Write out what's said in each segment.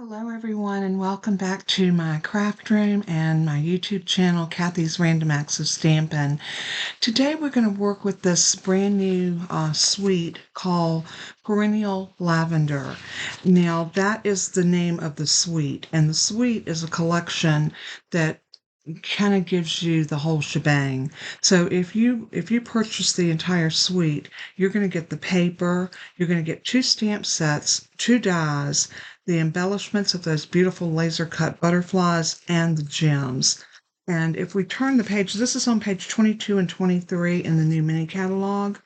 Hello everyone and welcome back to my craft room and my YouTube channel, Kathy's Random Acts of Stampin'. Today we're going to work with this brand new suite called Perennial Lavender. Now that is the name of the suite, and the suite is a collection that kind of gives you the whole shebang. So if you purchase the entire suite, you're going to get the paper, you're going to get 2 stamp sets, 2 dies, the embellishments of those beautiful laser cut butterflies, and the gems. And if we turn the page, this is on page 22 and 23 in the new mini catalog.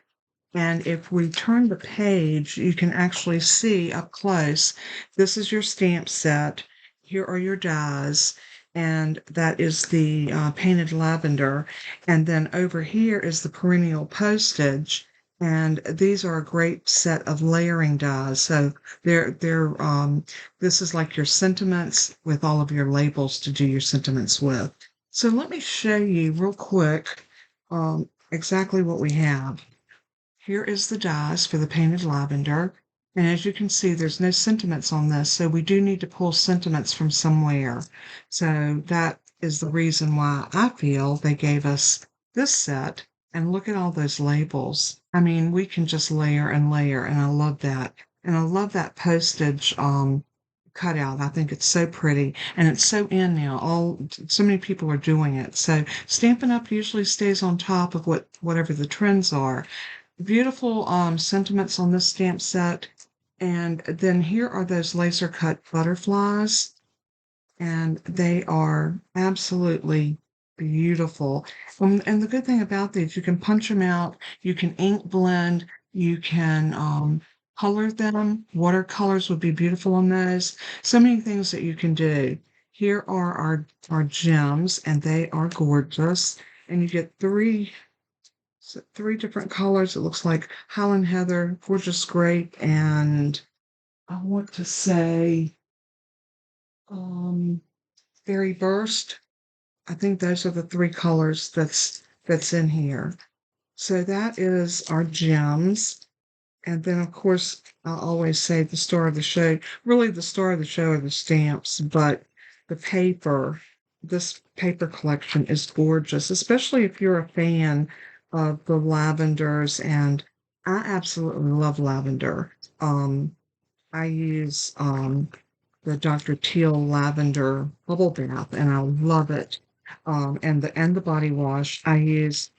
And if we turn the page, you can actually see up close, this is your stamp set. Here are your dies, and that is the painted lavender. And then over here is the perennial postage. And these are a great set of layering dies. So this is like your sentiments with all of your labels to do your sentiments with. So let me show you real quick exactly what we have. Here is the dies for the painted lavender. And as you can see, there's no sentiments on this, so we do need to pull sentiments from somewhere. So that is the reason why I feel they gave us this set. And look at all those labels. I mean, we can just layer and layer, and I love that. And I love that postage cutout. I think it's so pretty, and it's so in now. So many people are doing it. So Stampin' Up! Usually stays on top of whatever the trends are. Beautiful sentiments on this stamp set. And then here are those laser cut butterflies, and they are absolutely beautiful. And the good thing about these, you can punch them out, you can ink blend, you can color them. Watercolors would be beautiful on those. So many things that you can do. Here are our gems, and they are gorgeous. And you get three different colors. It looks like Highland Heather, Gorgeous Grape, and I want to say Fairy Burst. I think those are the 3 colors that's in here. So that is our gems. And then of course I'll always say the star of the show. Really the star of the show are the stamps, but the paper, this paper collection is gorgeous, especially if you're a fan of the lavenders, and I absolutely love lavender. I use the Dr. Teal lavender bubble bath, and I love it. And the body wash, I use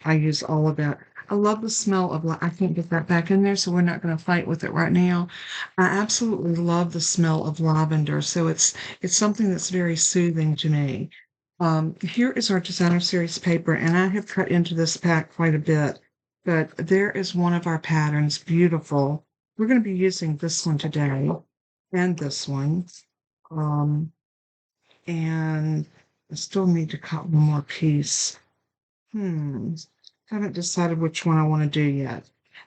all of that. I love the smell of I can't get that back in there, so we're not going to fight with it right now. I absolutely love the smell of lavender, so it's something that's very soothing to me. Here is our designer series paper, and I have cut into this pack quite a bit, but there is one of our patterns, beautiful. We're going to be using this one today and this one. And I still need to cut one more piece. Haven't decided which one I want to do yet.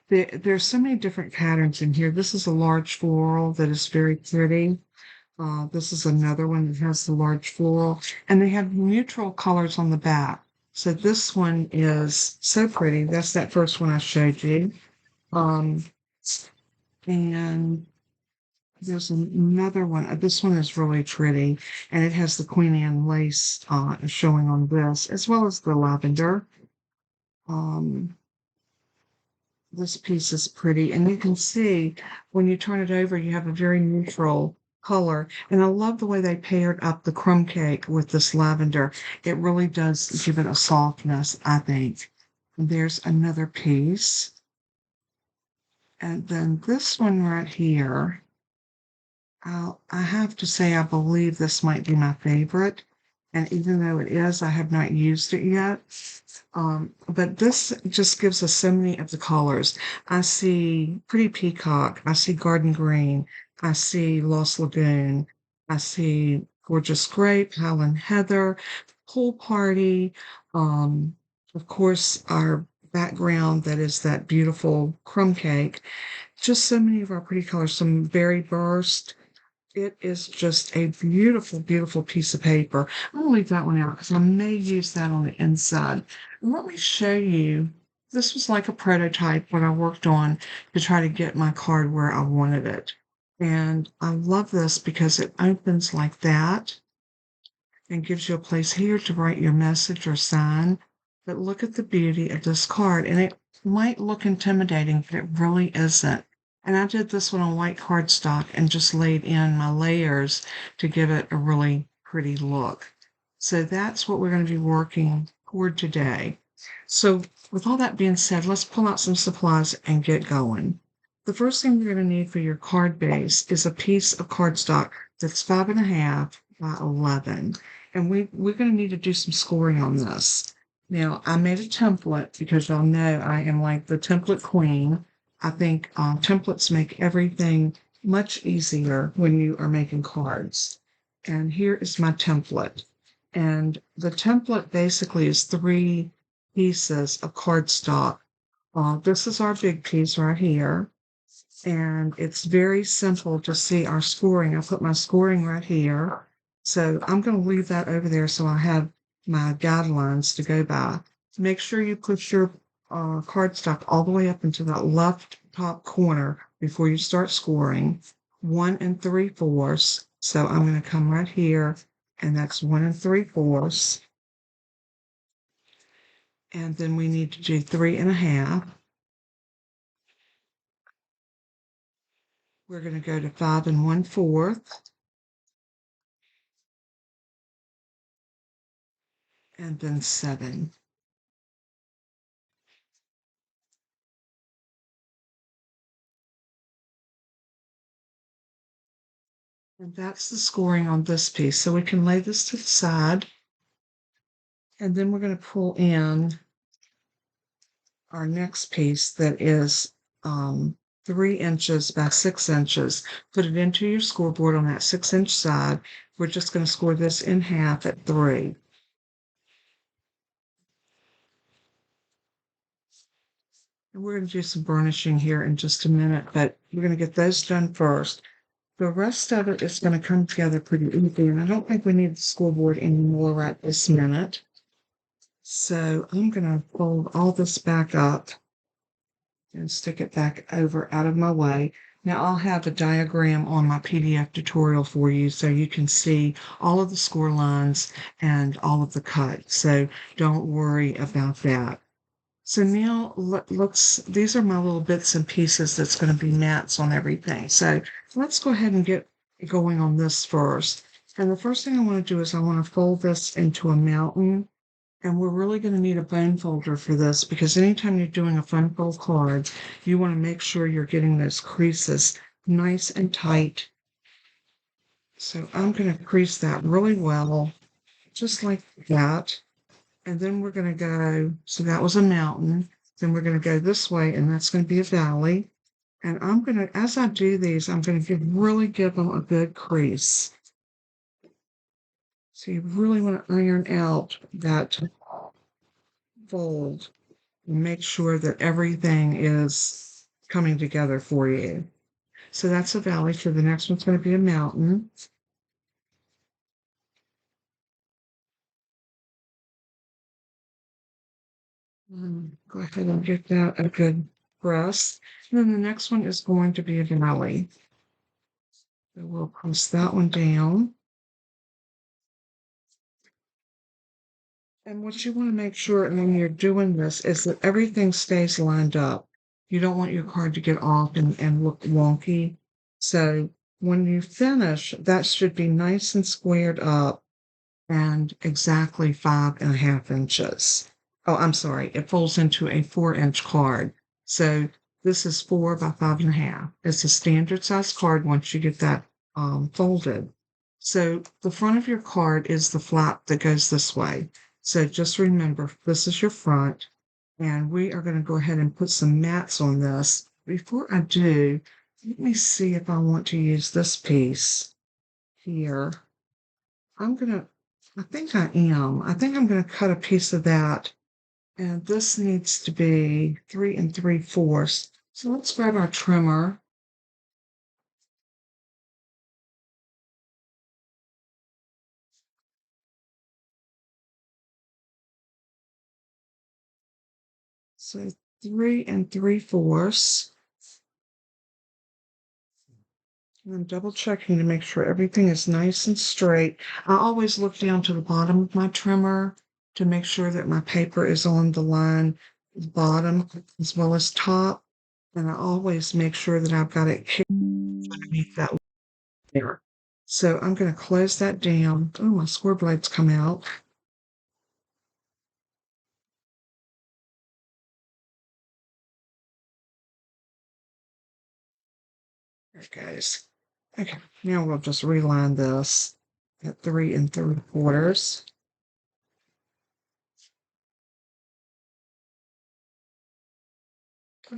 There's so many different patterns in here. This is a large floral that is very pretty. This is another one that has the large floral, and they have neutral colors on the back. So this one is so pretty. That's that first one I showed you. And there's another one. This one is really pretty, and it has the Queen Anne lace showing on this, as well as the lavender. This piece is pretty, and you can see when you turn it over, you have a very neutral color. And I love the way they paired up the crumb cake with this lavender. It really does give it a softness, I think. And there's another piece. And then this one right here, I have to say, I believe this might be my favorite. And even though it is, I have not used it yet. But this just gives us so many of the colors. I see Pretty Peacock. I see Garden Green. I see Lost Lagoon. I see Gorgeous Grape, Highland Heather, Pool Party. Of course, our background that is that beautiful crumb cake. Just so many of our pretty colors. Some Berry Burst. It is just a beautiful, beautiful piece of paper. I'm going to leave that one out because I may use that on the inside. And let me show you. This was like a prototype when I worked on to try to get my card where I wanted it. And I love this because it opens like that and gives you a place here to write your message or sign. But look at the beauty of this card. And it might look intimidating, but it really isn't. And I did this one on white cardstock and just laid in my layers to give it a really pretty look. So that's what we're going to be working toward today. So with all that being said, let's pull out some supplies and get going. The first thing you're going to need for your card base is a piece of cardstock that's 5.5 by 11. And we're going to need to do some scoring on this. Now, I made a template because y'all know I am like the template queen. I think templates make everything much easier when you are making cards. And here is my template. And the template basically is 3 pieces of cardstock. This is our big piece right here. And it's very simple to see our scoring. I put my scoring right here. So I'm going to leave that over there so I have my guidelines to go by. Make sure you put your cardstock all the way up into that left top corner before you start scoring. 1 3/4. So I'm going to come right here, and that's 1 3/4. And then we need to do 3.5. We're going to go to 5 1/4. And then 7. And that's the scoring on this piece. So we can lay this to the side. And then we're going to pull in our next piece that is 3 inches by 6 inches. Put it into your scoreboard on that 6-inch side. We're just going to score this in half at 3. And we're going to do some burnishing here in just a minute, but we're going to get those done first. The rest of it is going to come together pretty easy, and I don't think we need the scoreboard anymore right this minute. So I'm going to fold all this back up and stick it back over out of my way. Now I'll have a diagram on my PDF tutorial for you so you can see all of the score lines and all of the cuts. So don't worry about that. So now these are my little bits and pieces that's going to be mats on everything. So let's go ahead and get going on this first. And the first thing I want to do is I want to fold this into a mountain. And we're really going to need a bone folder for this because anytime you're doing a fun fold card, you want to make sure you're getting those creases nice and tight. So I'm going to crease that really well, just like that. And then we're going to go, so that was a mountain. Then we're going to go this way, and that's going to be a valley. And I'm going to, as I do these, I'm going to really give them a good crease. So you really want to iron out that fold and make sure that everything is coming together for you. So that's a valley. So the next one's going to be a mountain. Go ahead and get that a good press. And then the next one is going to be a valley. So we'll press that one down. And what you want to make sure when you're doing this is that everything stays lined up. You don't want your card to get off and look wonky. So when you finish, that should be nice and squared up and exactly 5.5 inches. Oh, I'm sorry. It folds into a 4-inch card. So this is 4 by 5.5. It's a standard size card once you get that folded. So the front of your card is the flap that goes this way. So just remember, this is your front, and we are going to go ahead and put some mats on this. Before I do, let me see if I want to use this piece here. I think I am. I think I'm going to cut a piece of that. And this needs to be 3 3/4. So let's grab our trimmer. So 3 3/4. I'm double checking to make sure everything is nice and straight. I always look down to the bottom of my trimmer to make sure that my paper is on the line bottom as well as top. And I always make sure that I've got it underneath that layer. So I'm going to close that down. Oh, my score blades come out. There it goes. Okay, now we'll just reline this at 3 3/4.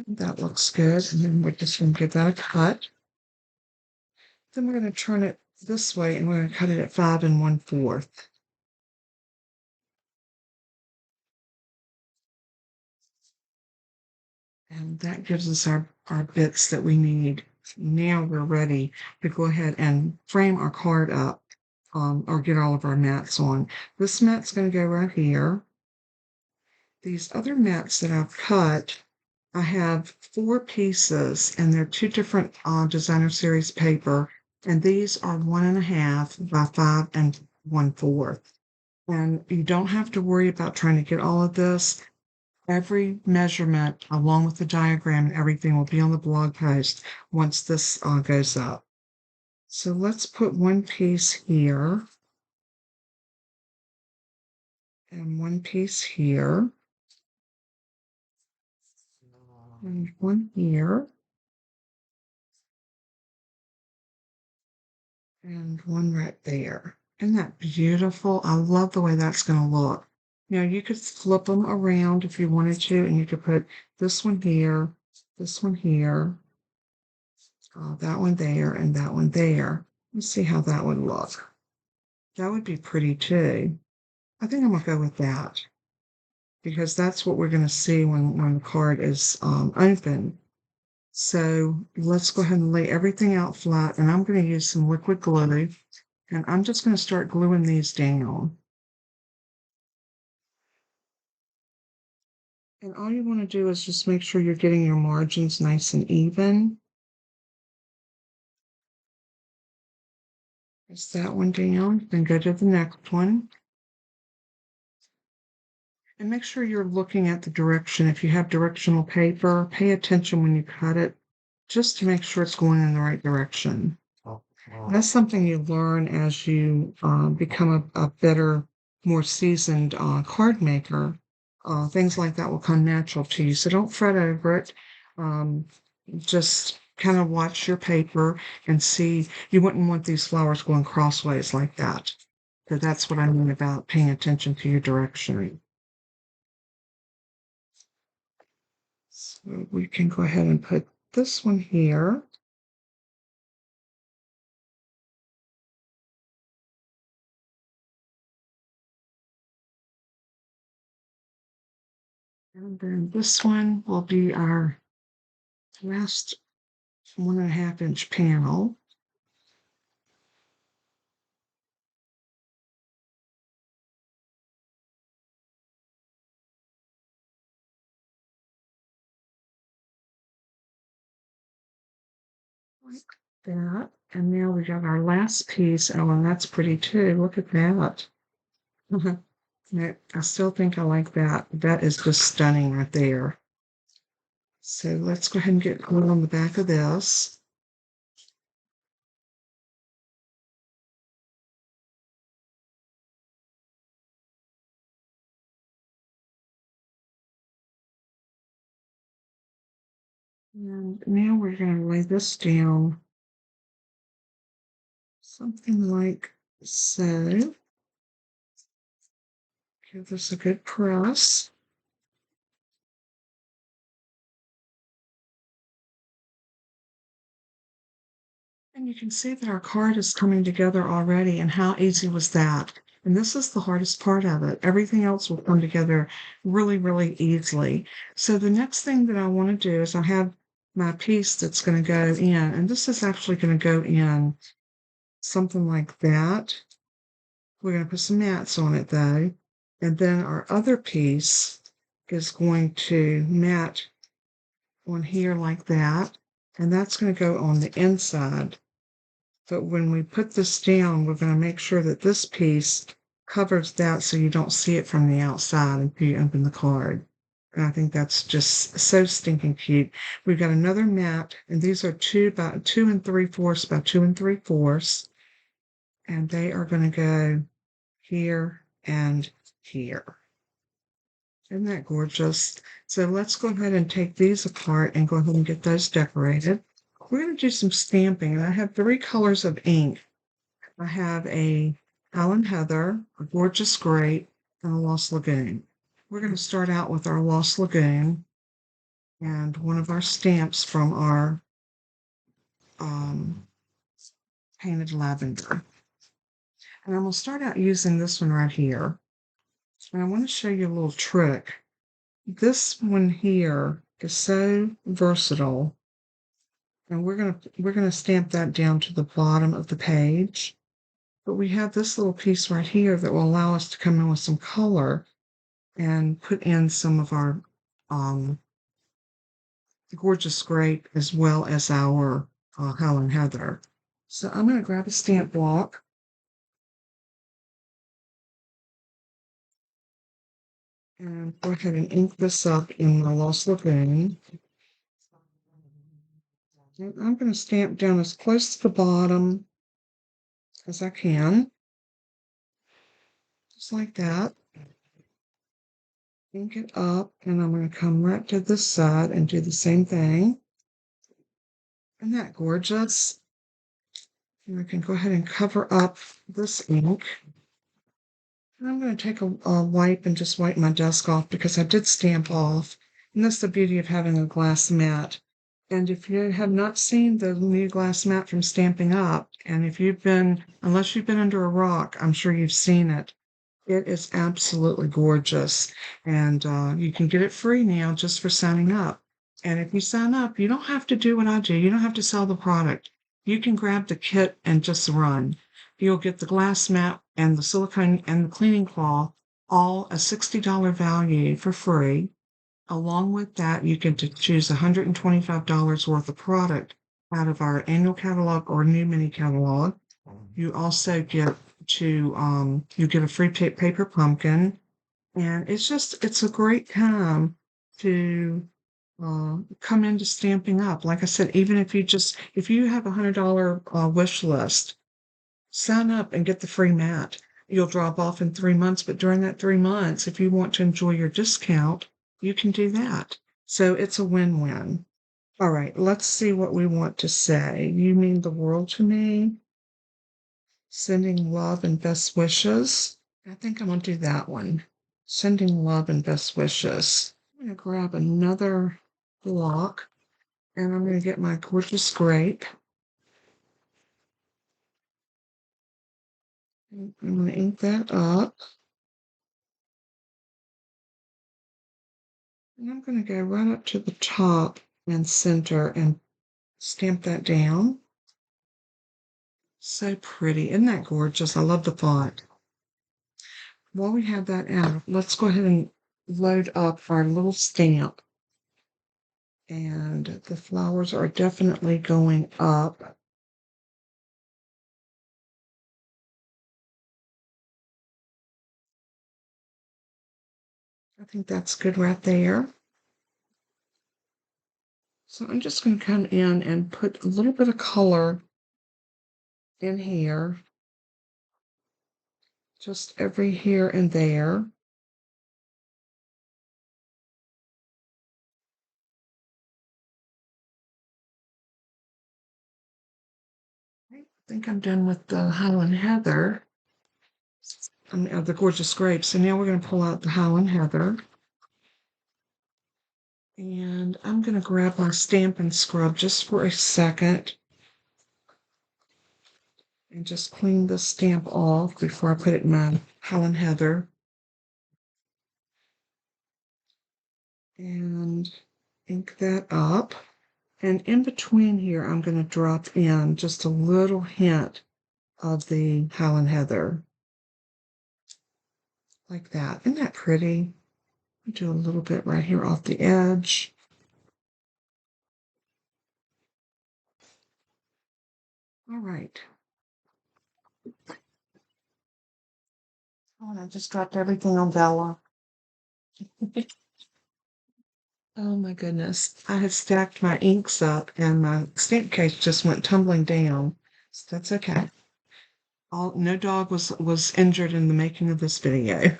That looks good. And then we're just going to give that a cut. Then we're going to turn it this way and we're going to cut it at 5 1/4. And that gives us our bits that we need. Now we're ready to go ahead and frame our card up or get all of our mats on. This mat's going to go right here. These other mats that I've cut, I have 4 pieces and they're 2 different designer series paper. And these are 1.5 by 5 1/4. And you don't have to worry about trying to get all of this. Every measurement, along with the diagram and everything, will be on the blog post once this goes up. So let's put one piece here and one piece here and one here and one right there. Isn't that beautiful? I love the way that's going to look. Now you could flip them around if you wanted to, and you could put this one here, that one there, and that one there. Let's see how that would look. That would be pretty too. I think I'm gonna go with that because that's what we're gonna see when the card is open. So let's go ahead and lay everything out flat, and I'm gonna use some liquid glue, and I'm just gonna start gluing these down. And all you want to do is just make sure you're getting your margins nice and even. Press that one down, then go to the next one. And make sure you're looking at the direction. If you have directional paper, pay attention when you cut it, just to make sure it's going in the right direction. That's something you learn as you become a better, more seasoned card maker. Things like that will come natural to you. So don't fret over it. Um, just kind of watch your paper and see. You wouldn't want these flowers going crossways like that. So that's what I mean about paying attention to your direction. So we can go ahead and put this one here. And then this one will be our last 1.5-inch panel. Like that. And now we got our last piece. Oh, and that's pretty too. Look at that. I still think I like that. That is just stunning right there. So let's go ahead and get glue on the back of this. And now we're going to lay this down something like so. Give this a good press. And you can see that our card is coming together already, and how easy was that? And this is the hardest part of it. Everything else will come together really, really easily. So the next thing that I want to do is I have my piece that's going to go in, and this is actually going to go in something like that. We're going to put some mats on it though. And then our other piece is going to mat on here like that. And that's going to go on the inside But when we put this down, we're going to make sure that this piece covers that so you don't see it from the outside until you open the card. And I think that's just so stinking cute. We've got another mat, and these are about 2 3/4 by 2 3/4. And they are going to go here and here. Isn't that gorgeous? So let's go ahead and take these apart and go ahead and get those decorated. We're going to do some stamping, and I have 3 colors of ink. I have a Allen Heather, a Gorgeous Grape, and a Lost Lagoon. We're going to start out with our Lost Lagoon and one of our stamps from our painted lavender. And I'm going to start out using this one right here. And I want to show you a little trick. This one here is so versatile. And we're gonna stamp that down to the bottom of the page. But we have this little piece right here that will allow us to come in with some color and put in some of our Gorgeous Grape as well as our Helen Heather. So I'm going to grab a stamp block. And go ahead and ink this up in my Lost Lagoon. And I'm going to stamp down as close to the bottom as I can. Just like that. Ink it up, and I'm going to come right to this side and do the same thing. Isn't that gorgeous? And I can go ahead and cover up this ink. And I'm going to take a wipe and just wipe my desk off because I did stamp off. And that's the beauty of having a glass mat. And if you have not seen the new glass mat from Stamping Up, and if you've been, unless you've been under a rock, I'm sure you've seen it. It is absolutely gorgeous. And you can get it free now just for signing up. And if you sign up, you don't have to do what I do. You don't have to sell the product. You can grab the kit and just run. You'll get the glass mat and the silicone and the cleaning cloth, all a $60 value for free. Along with that, you get to choose $125 worth of product out of our annual catalog or new mini catalog. You also get to you get a free paper pumpkin, and it's a great time to come into Stamping Up. Like I said, even if you have $100 wish list, sign up and get the free mat. You'll drop off in 3 months, but during that 3 months, if you want to enjoy your discount, you can do that. So it's a win-win. All right, let's see what we want to say. You mean the world to me? Sending love and best wishes. I think I'm going to do that one. Sending love and best wishes. I'm going to grab another block, and I'm going to get my Gorgeous Grape. I'm going to ink that up. And I'm going to go right up to the top and center and stamp that down. So pretty. Isn't that gorgeous? I love the font. While we have that out, let's go ahead and load up our little stamp. And the flowers are definitely going up. I think that's good right there. So I'm just going to come in and put a little bit of color in here. Just every here and there. I think I'm done with the Highland Heather. The Gorgeous Grape. So now we're going to pull out the Highland Heather. And I'm going to grab my Stampin' Scrub just for a second. And just clean the stamp off before I put it in my Highland Heather. And ink that up. And in between here, I'm going to drop in just a little hint of the Highland Heather. Like that. Isn't that pretty? Do a little bit right here off the edge. All right. Oh, and I just dropped everything on Bella. Oh my goodness. I had stacked my inks up and my stamp case just went tumbling down. So that's okay. No dog was injured in the making of this video.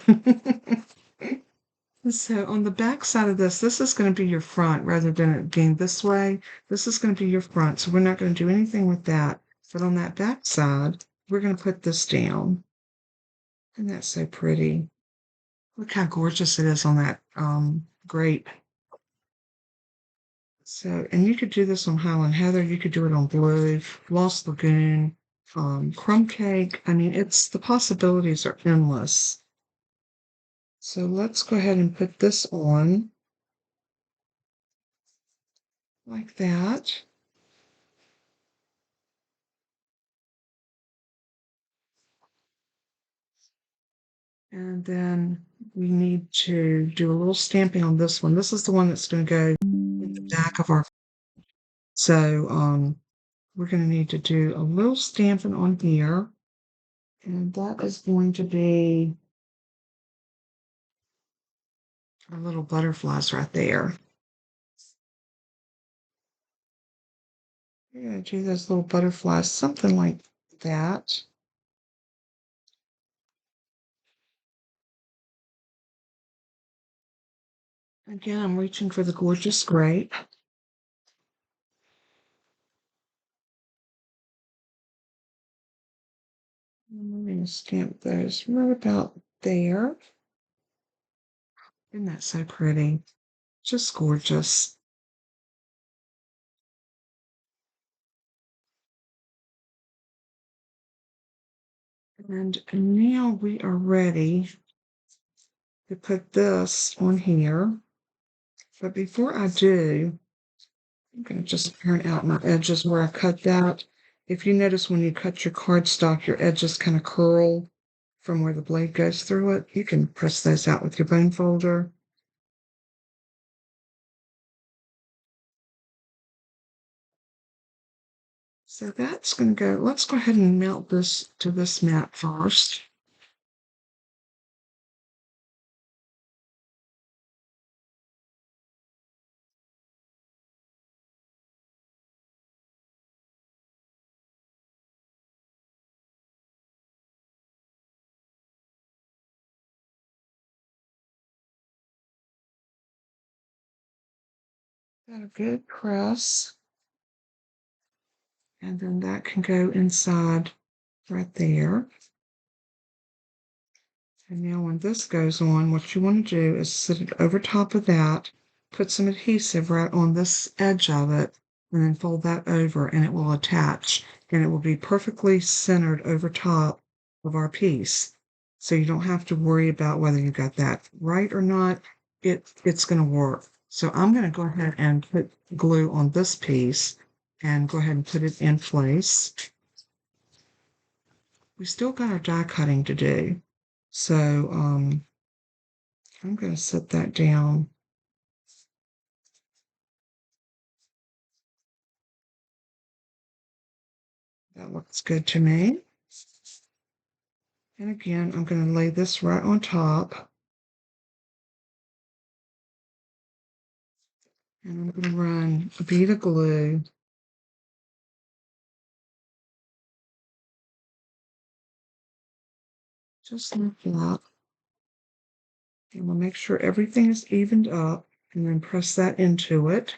So on the back side of this is going to be your front rather than it being this way. This is going to be your front. So we're not going to do anything with that. But on that back side, we're going to put this down. And that's so pretty. Look how gorgeous it is on that grape. So, and you could do this on Highland Heather. You could do it on Blue, Lost Lagoon, Crumb Cake. I mean, the possibilities are endless. So let's go ahead and put this on like that. And then we need to do a little stamping on this one. This is the one that's going to go in the back of our. So we're going to need to do a little stamping on here. And that is going to be our little butterflies right there. We're going to do those little butterflies, something like that. Again, I'm reaching for the gorgeous grape. I'm going to stamp those right about there. Isn't that so pretty? Just gorgeous. And now we are ready to put this on here. But before I do, I'm going to just iron out my edges where I cut that. If you notice when you cut your cardstock, your edges kind of curl from where the blade goes through it. You can press those out with your bone folder. So that's going to go, let's go ahead and melt this to this mat first. Got a good press. And then that can go inside right there. And now when this goes on, what you want to do is sit it over top of that, put some adhesive right on this edge of it, and then fold that over and it will attach. And it will be perfectly centered over top of our piece. So you don't have to worry about whether you got that right or not. It's going to work. So I'm going to go ahead and put glue on this piece and go ahead and put it in place. We still got our die cutting to do. So I'm going to set that down. That looks good to me. And again, I'm going to lay this right on top. And I'm going to run a bead of glue just like that. And we'll make sure everything is evened up and then press that into it.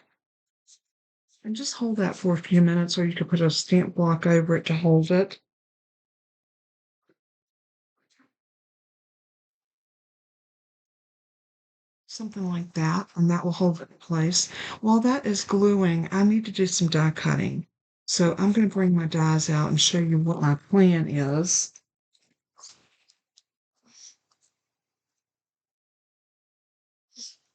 And just hold that for a few minutes, or you could put a stamp block over it to hold it. Something like that, and that will hold it in place. While that is gluing, I need to do some die cutting. So I'm going to bring my dies out and show you what my plan is.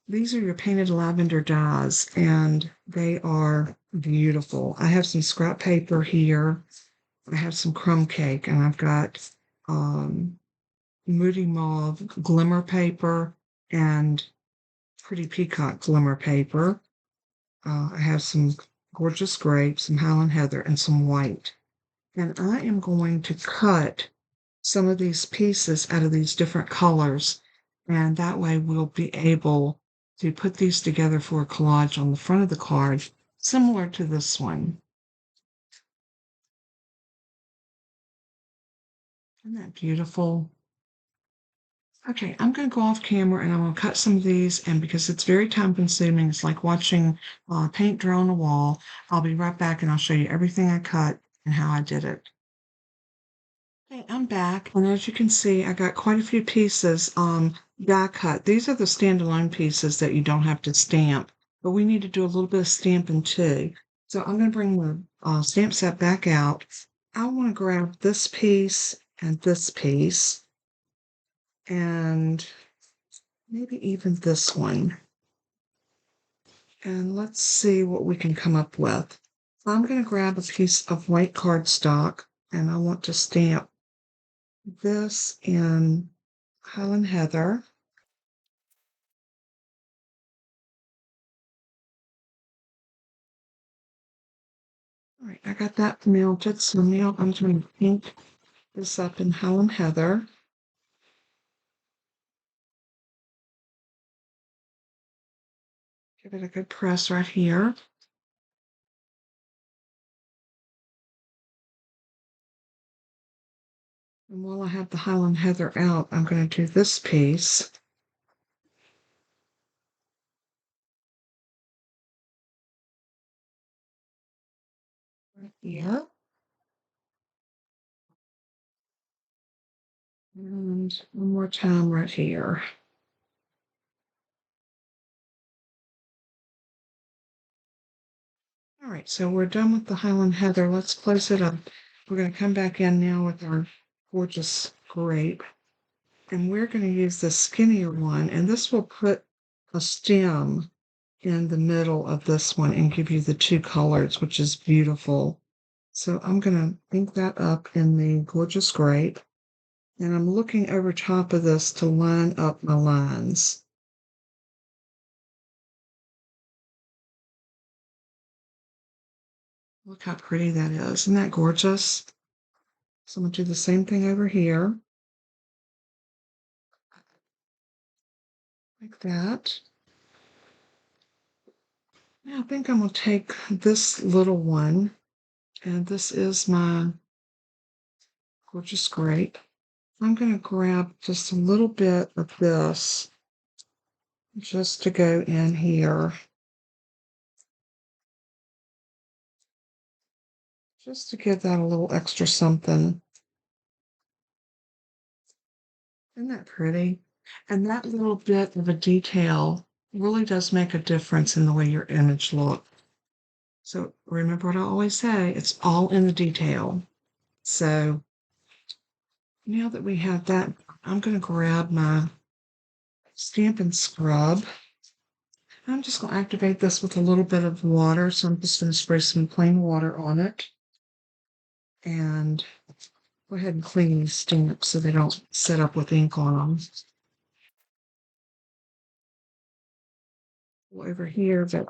These are your painted lavender dies, and they are beautiful. I have some scrap paper here. I have some crumb cake, and I've got Moody Mauve glimmer paper and Pretty Peacock glimmer paper. I have some gorgeous grapes, some Highland Heather, and some white. And I am going to cut some of these pieces out of these different colors, and that way we'll be able to put these together for a collage on the front of the card, similar to this one. Isn't that beautiful? Okay, I'm going to go off camera and I'm going to cut some of these, and because it's very time consuming, it's like watching paint dry on a wall. I'll be right back and I'll show you everything I cut and how I did it. Okay, I'm back, and as you can see, I got quite a few pieces die cut. These are the standalone pieces that you don't have to stamp, but we need to do a little bit of stamping too. So I'm going to bring the stamp set back out. I want to grab this piece and this piece, and maybe even this one. And let's see what we can come up with. I'm going to grab a piece of white cardstock, and I want to stamp this in Highland Heather. All right, I got that melted, so now I'm going to ink this up in Highland Heather. Give it a good press right here. And while I have the Highland Heather out, I'm going to do this piece. Right here. And one more time right here. All right, so we're done with the Highland Heather. Let's close it up. We're going to come back in now with our gorgeous grape. And we're going to use the skinnier one, and this will put a stem in the middle of this one and give you the two colors, which is beautiful. So I'm going to ink that up in the gorgeous grape, and I'm looking over top of this to line up my lines. Look how pretty that is. Isn't that gorgeous? So I'm going to do the same thing over here, like that. Now I think I'm going to take this little one, and this is my gorgeous grape. I'm going to grab just a little bit of this just to go in here. Just to give that a little extra something. Isn't that pretty? And that little bit of a detail really does make a difference in the way your image looks. So remember what I always say, it's all in the detail. So now that we have that, I'm going to grab my Stampin' Scrub. I'm just going to activate this with a little bit of water. So I'm just going to spray some plain water on it. And go ahead and clean these stamps so they don't set up with ink on them. Over here that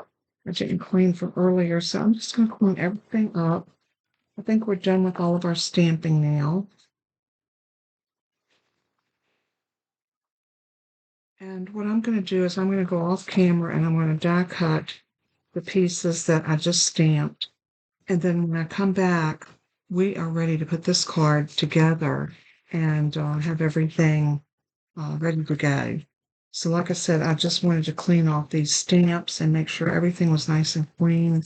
I didn't clean from earlier, so I'm just going to clean everything up. I think we're done with all of our stamping now. And what I'm going to do is I'm going to go off camera and I'm going to die cut the pieces that I just stamped. And then when I come back, we are ready to put this card together and have everything ready to go. So like I said, I just wanted to clean off these stamps and make sure everything was nice and clean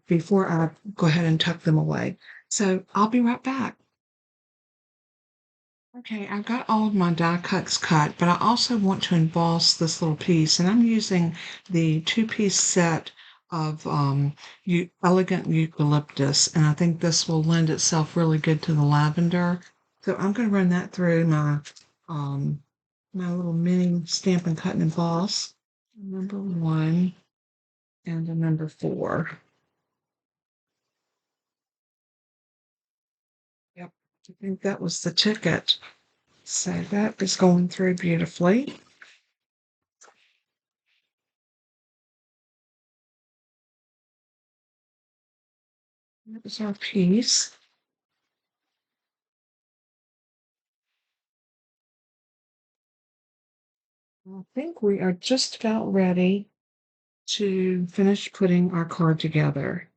before I go ahead and tuck them away. So I'll be right back. Okay, I've got all of my die cuts cut, but I also want to emboss this little piece, and I'm using the two-piece set of elegant eucalyptus, and I think this will lend itself really good to the lavender. So I'm going to run that through my little mini Stampin' Cut and Emboss. Number 1 and a number 4. Yep, I think that was the ticket. So that is going through beautifully. That is our piece. I think we are just about ready to finish putting our card together.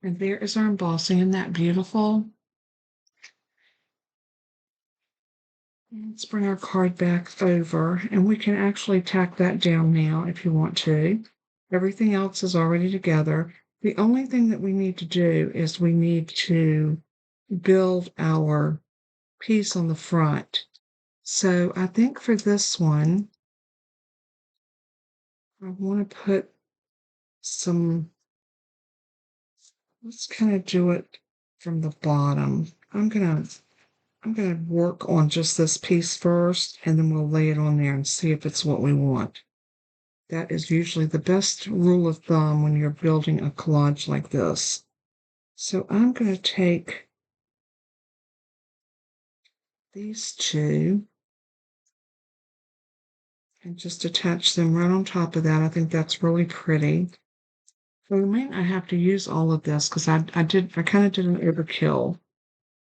And there is our embossing. Isn't that beautiful? Let's bring our card back over, and we can actually tack that down now if you want to. Everything else is already together. The only thing that we need to do is we need to build our piece on the front. So I think for this one, I want to put some, let's kind of do it from the bottom. I'm gonna work on just this piece first, and then we'll lay it on there and see if it's what we want. That is usually the best rule of thumb when you're building a collage like this. So I'm going to take these two and just attach them right on top of that. I think that's really pretty. So we may not have to use all of this because I kind of did an overkill.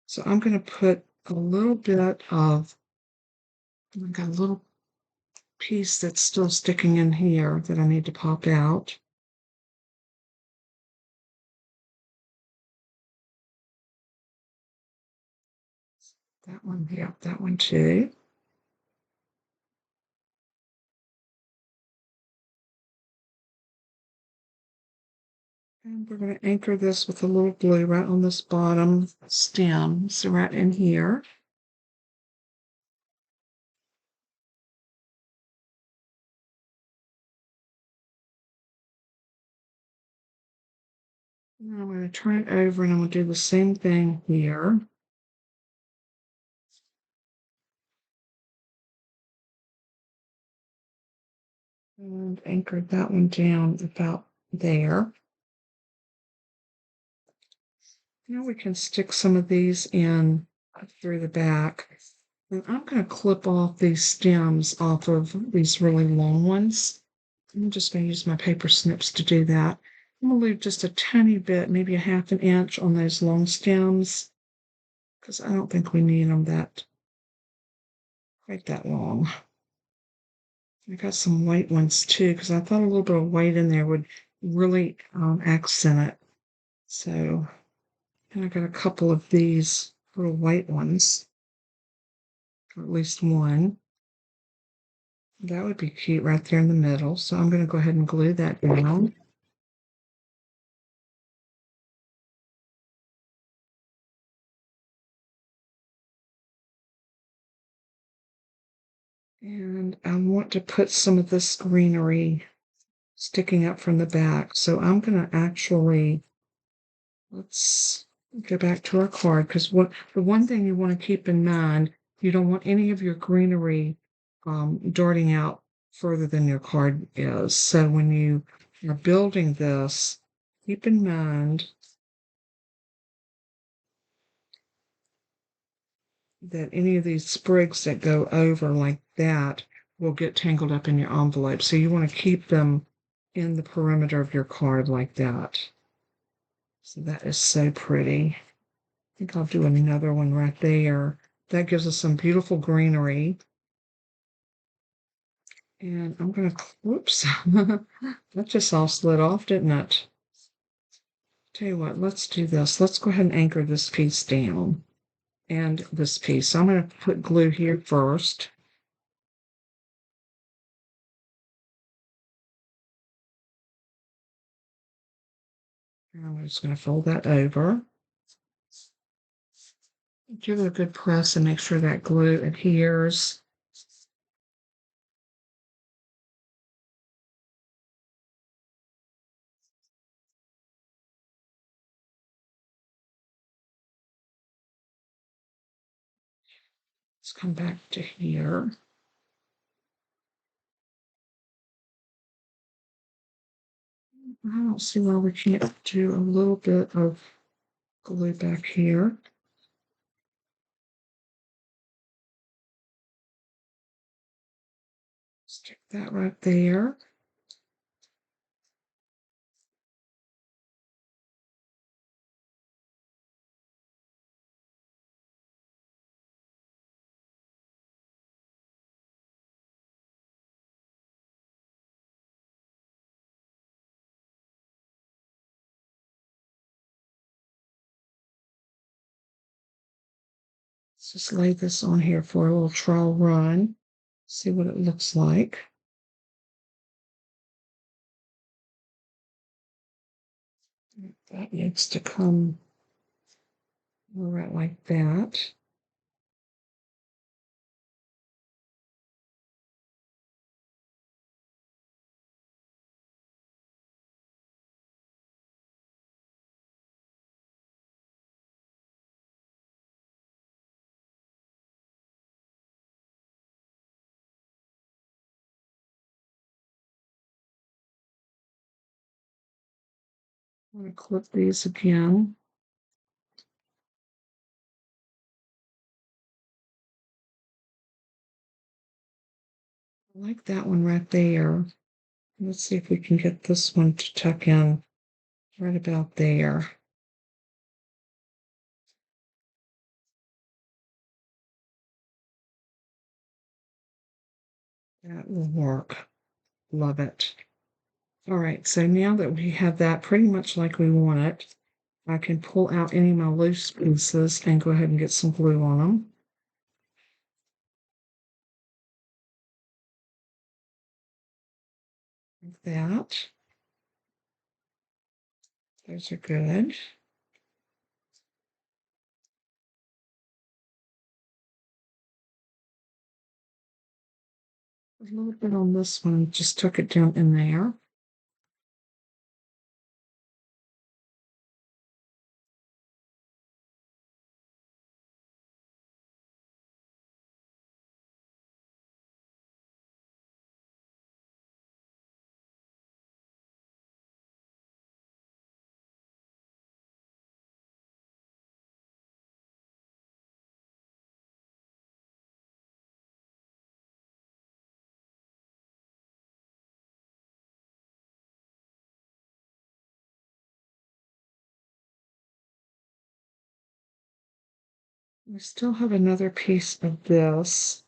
So I'm going to put a little bit of, I've got a little piece that's still sticking in here that I need to pop out. That one, yeah, that one too. And we're going to anchor this with a little glue right on this bottom stem, so right in here. And I'm going to turn it over and I'm going to do the same thing here. And anchor that one down about there. Now we can stick some of these in through the back. And I'm going to clip off these stems off of these really long ones. I'm just going to use my paper snips to do that. I'm going to leave just a tiny bit, maybe a half an inch on those long stems, because I don't think we need them quite that long. I got some white ones too, because I thought a little bit of white in there would really accent it. So, and I got a couple of these little white ones, or at least one. That would be cute right there in the middle. So I'm going to go ahead and glue that down. And I want to put some of this greenery sticking up from the back. So I'm going to actually, let's go back to our card, because the one thing you want to keep in mind, you don't want any of your greenery darting out further than your card is. So when you are building this, keep in mind that any of these sprigs that go over like that will get tangled up in your envelope. So you want to keep them in the perimeter of your card like that. So that is so pretty. I think I'll do another one right there. That gives us some beautiful greenery. And I'm going to, whoops, that just all slid off, didn't it? Tell you what, let's do this. Let's go ahead and anchor this piece down and this piece. So I'm going to put glue here first. And I'm just going to fold that over. Give it a good press and make sure that glue adheres. Let's come back to here. I don't see why we can't do a little bit of glue back here. Stick that right there. Let's just lay this on here for a little trial run, see what it looks like. That needs to come right like that. I'm going to clip these again. I like that one right there. Let's see if we can get this one to tuck in right about there. That will work. Love it. All right, so now that we have that pretty much like we want it, I can pull out any of my loose pieces and go ahead and get some glue on them. Like that. Those are good. A little bit on this one, just tuck it down in there. We still have another piece of this.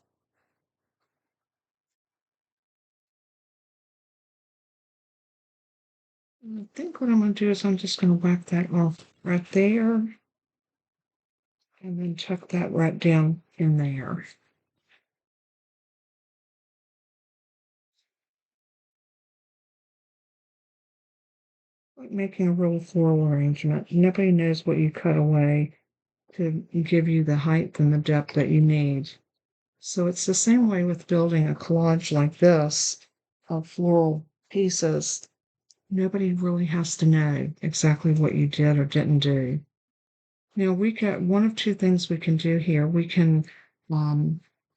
I think what I'm going to do is I'm just going to whack that off right there and then tuck that right down in there. Like making a real floral arrangement. Nobody knows what you cut away to give you the height and the depth that you need. So it's the same way with building a collage like this of floral pieces. Nobody really has to know exactly what you did or didn't do. Now we got one of two things we can do here. We can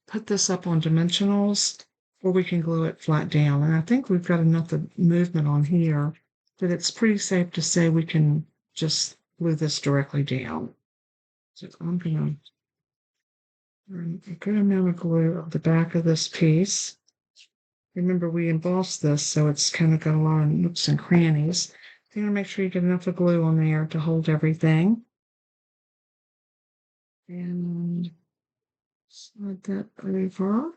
put this up on dimensionals or we can glue it flat down. And I think we've got enough of movement on here that it's pretty safe to say we can just glue this directly down. So I'm going to run a good amount of glue on the back of this piece. Remember, we embossed this, so it's kind of got a lot of nooks and crannies. So you want to make sure you get enough of glue on there to hold everything. And slide that over.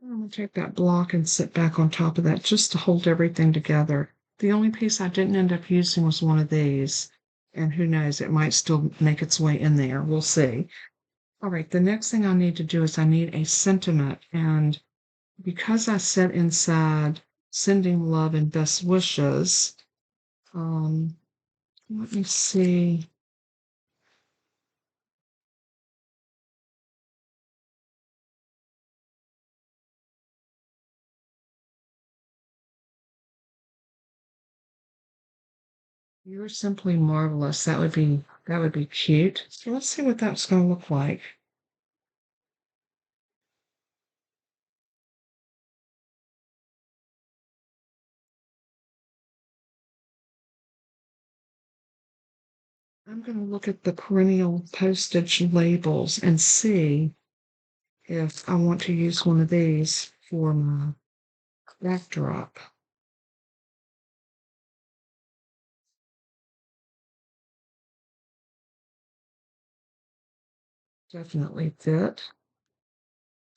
I'm going to take that block and sit back on top of that just to hold everything together. The only piece I didn't end up using was one of these. And who knows, it might still make its way in there. We'll see. All right, the next thing I need to do is I need a sentiment. And because I said inside sending love and best wishes, let me see. You're simply marvelous. That would be cute. So let's see what that's going to look like. I'm going to look at the Perennial Postage labels and see if I want to use one of these for my backdrop. Definitely fit.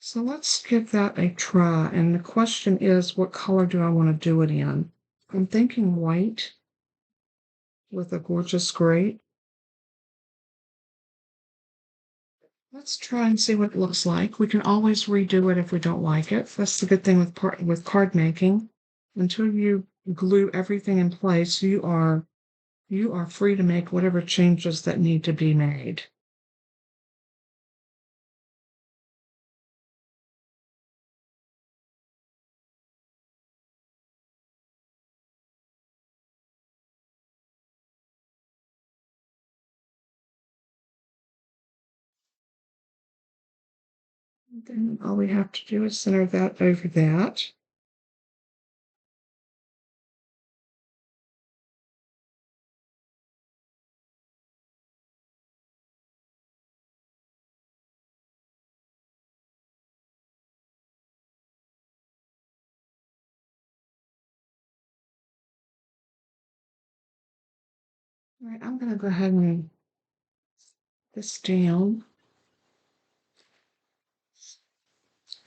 So let's give that a try. And the question is, what color do I want to do it in? I'm thinking white with a gorgeous grape. Let's try and see what it looks like. We can always redo it if we don't like it. That's the good thing with card making. Until you glue everything in place, you are free to make whatever changes that need to be made. Then all we have to do is center that over that. All right, I'm going to go ahead and this down.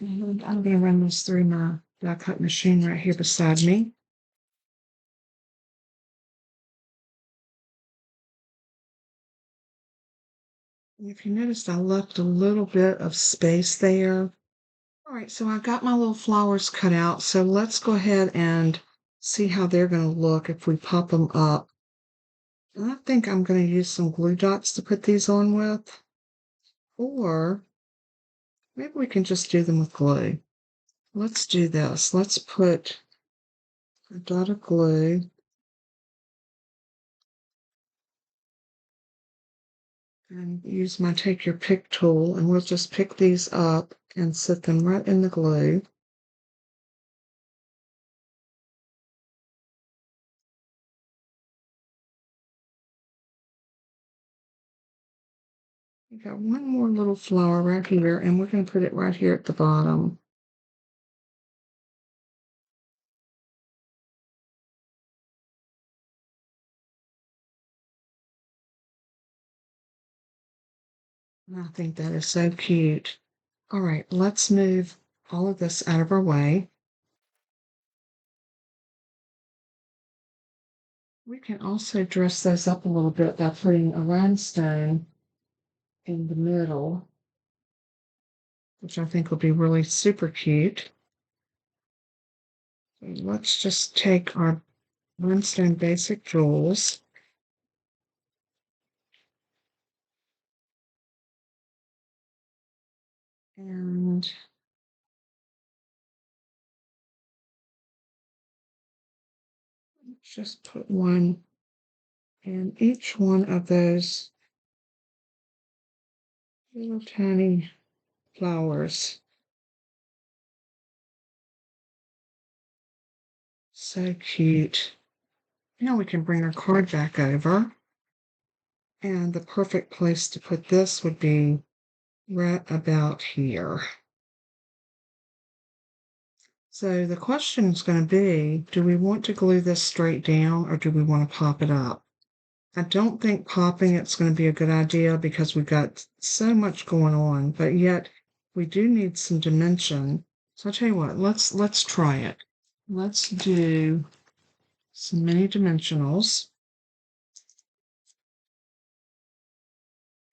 And I'm going to run this through my die cut machine right here beside me. And if you noticed, I left a little bit of space there. All right, so I got my little flowers cut out. So let's go ahead and see how they're going to look if we pop them up. And I think I'm going to use some glue dots to put these on with. Or maybe we can just do them with glue. Let's do this. Let's put a dot of glue and use my take your pick tool, and we'll just pick these up and set them right in the glue. We got one more little flower right here, and we're going to put it right here at the bottom. And I think that is so cute. All right, let's move all of this out of our way. We can also dress those up a little bit by putting a rhinestone in the middle, which I think will be really super cute. Let's just take our rhinestone basic jewels and just put one in each one of those little tiny flowers. So cute. Now we can bring our card back over. And the perfect place to put this would be right about here. So the question is going to be, do we want to glue this straight down or do we want to pop it up? I don't think popping it's going to be a good idea because we've got so much going on, but yet we do need some dimension. So I'll tell you what, let's try it. Let's do some mini dimensionals.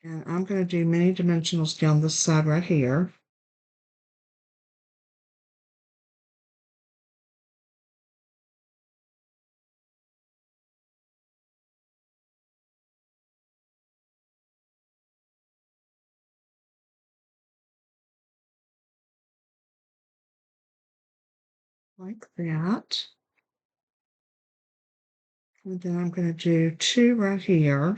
And I'm going to do mini dimensionals down this side right here. Like that. And then I'm going to do two right here.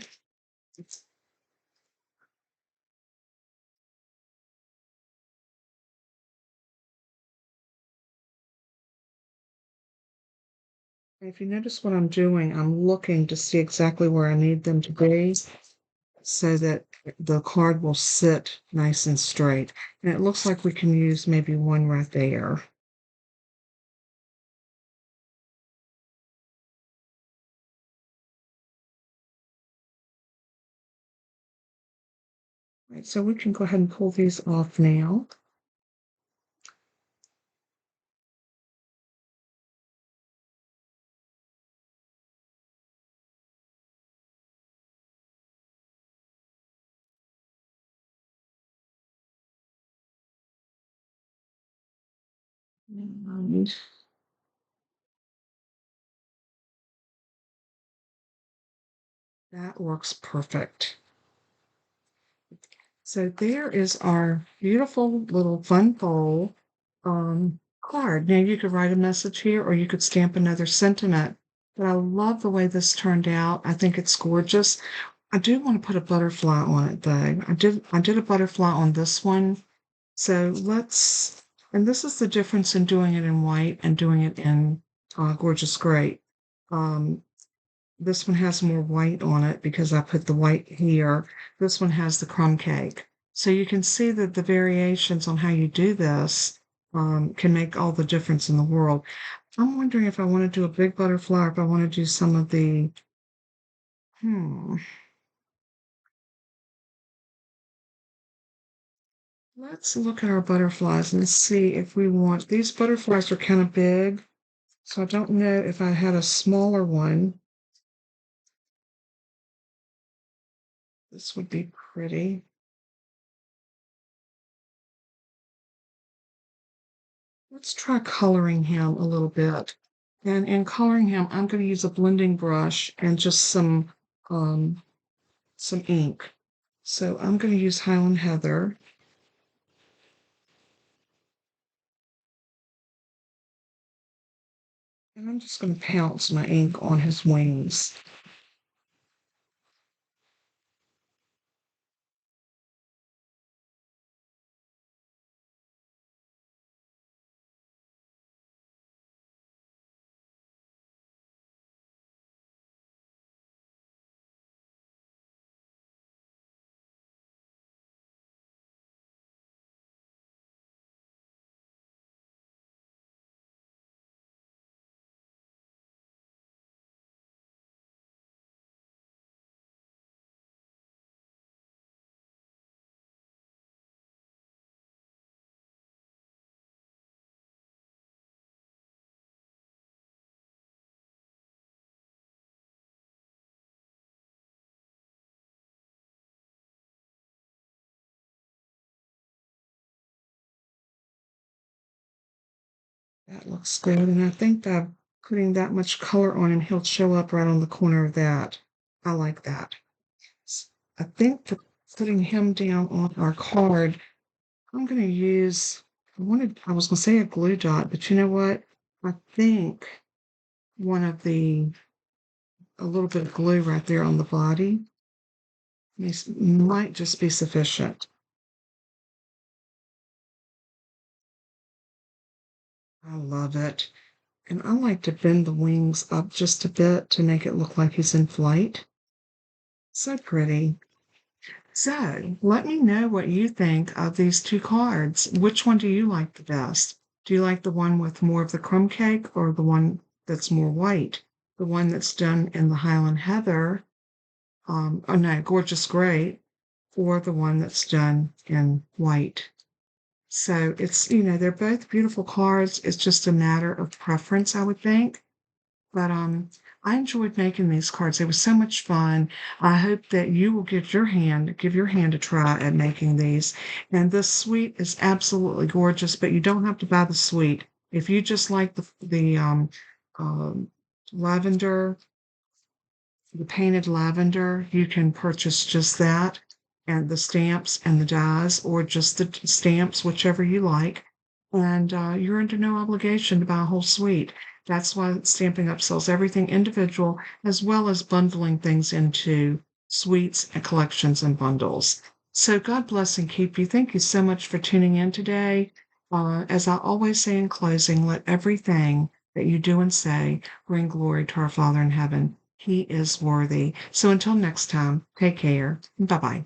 If you notice what I'm doing, I'm looking to see exactly where I need them to be so that the card will sit nice and straight. And it looks like we can use maybe one right there. Right, so we can go ahead and pull these off now. And that works perfect. So there is our beautiful little fun fold card. Now you could write a message here or you could stamp another sentiment. But I love the way this turned out. I think it's gorgeous. I do want to put a butterfly on it though. I did a butterfly on this one. So let's, and this is the difference in doing it in white and doing it in gorgeous gray. Um, this one has more white on it because I put the white here. This one has the crumb cake. So you can see that the variations on how you do this can make all the difference in the world. I'm wondering if I want to do a big butterfly or if I want to do some of the, hmm, let's look at our butterflies and see if we want, these butterflies are kind of big. So I don't know if I had a smaller one. This would be pretty. Let's try coloring him a little bit. And in coloring him, I'm going to use a blending brush and just some ink. So I'm going to use Highland Heather. And I'm just going to pounce my ink on his wings. That looks good. And I think that putting that much color on him, he'll show up right on the corner of that. I like that. I think for putting him down on our card, I'm going to use, I was going to say a glue dot, but you know what? I think one of a little bit of glue right there on the body might just be sufficient. I love it. And I like to bend the wings up just a bit to make it look like he's in flight. So pretty. So let me know what you think of these two cards. Which one do you like the best? Do you like the one with more of the crumb cake or the one that's more white? The one that's done in the Highland Heather, oh no, Gorgeous Gray, or the one that's done in white. So it's, they're both beautiful cards. It's just a matter of preference, I would think. But I enjoyed making these cards. They were so much fun. I hope that you will give your hand a try at making these. And this suite is absolutely gorgeous, but you don't have to buy the suite. If you just like the um, lavender, the painted lavender, you can purchase just that and the stamps and the dies, or just the stamps, whichever you like. And you're under no obligation to buy a whole suite. That's why Stamping Up sells everything individual as well as bundling things into suites and collections and bundles. So God bless and keep you. Thank you so much for tuning in today. As I always say in closing, let everything that you do and say bring glory to our Father in heaven. He is worthy. So until next time, take care. Bye bye.